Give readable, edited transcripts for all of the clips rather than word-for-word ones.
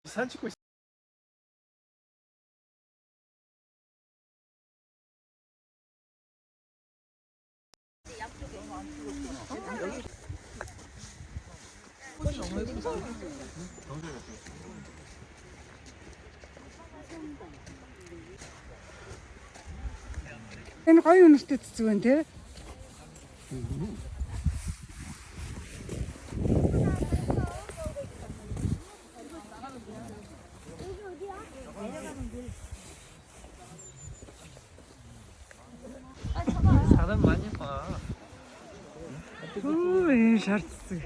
산 찍고 있어. Энэ гоё үнэртэй цэцэг байна тий. 사람 많이 봐. 오, шар цэцэг.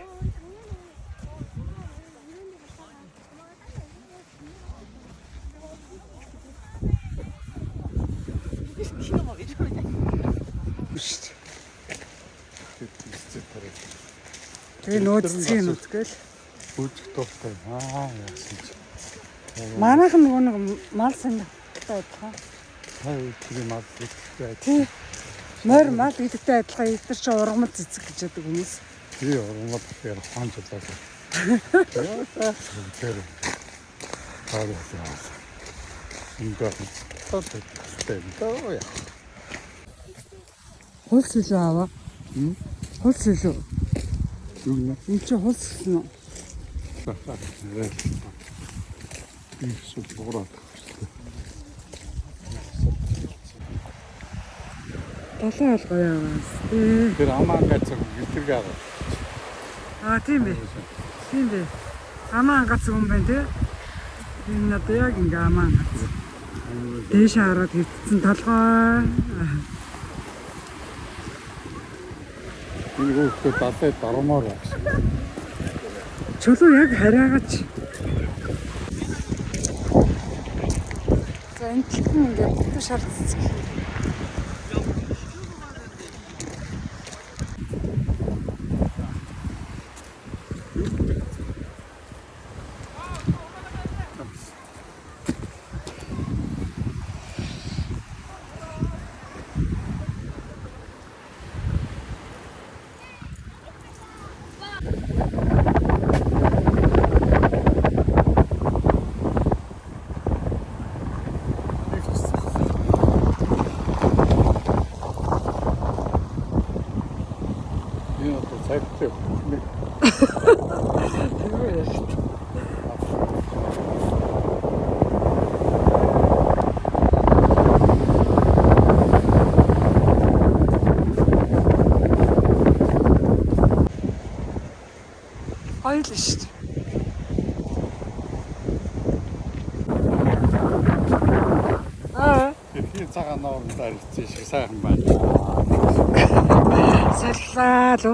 Тэгээ нөөцгийг нүцгээл Үжиг дуртай. Яасан чи. манайх нөгөө нэг мал санагдтай адилхан. Хай үжиг мал идэгтэй. Тий. Морь мал идэгтэй адилхан эдгээр чи ургамал цэцэг гэж яддаг хүмүүс. Би ургамал дээр хаанчлаа. Тэр. Хаараас. Ингээд тоттой. Тоо. Хулс илүү аваа. Хулс илүү. Юу нэ? Энд чи хулс гэсэн үү? Их супер. Долоо алгаа яваас. Тэр амаангаа цаг гитэргээ аваа. Аа тийм бэ. Тийм бэ. Амаан гац юм байна тий. Энэ надад яг ингээ амаан гац. Дээш хараад хитцэн толгой. Энэ хүүхдээ далай дарамаар байна. Чөлөө яг хараагач. За энэ тхэн ингээ бүтэн шар цэцэг. Энэ то цагтай. Гоё л шүү дээ. Тэгэхээр цагаан нуурын дээр ирсэн шиг сайхан байна. Саллаа лу.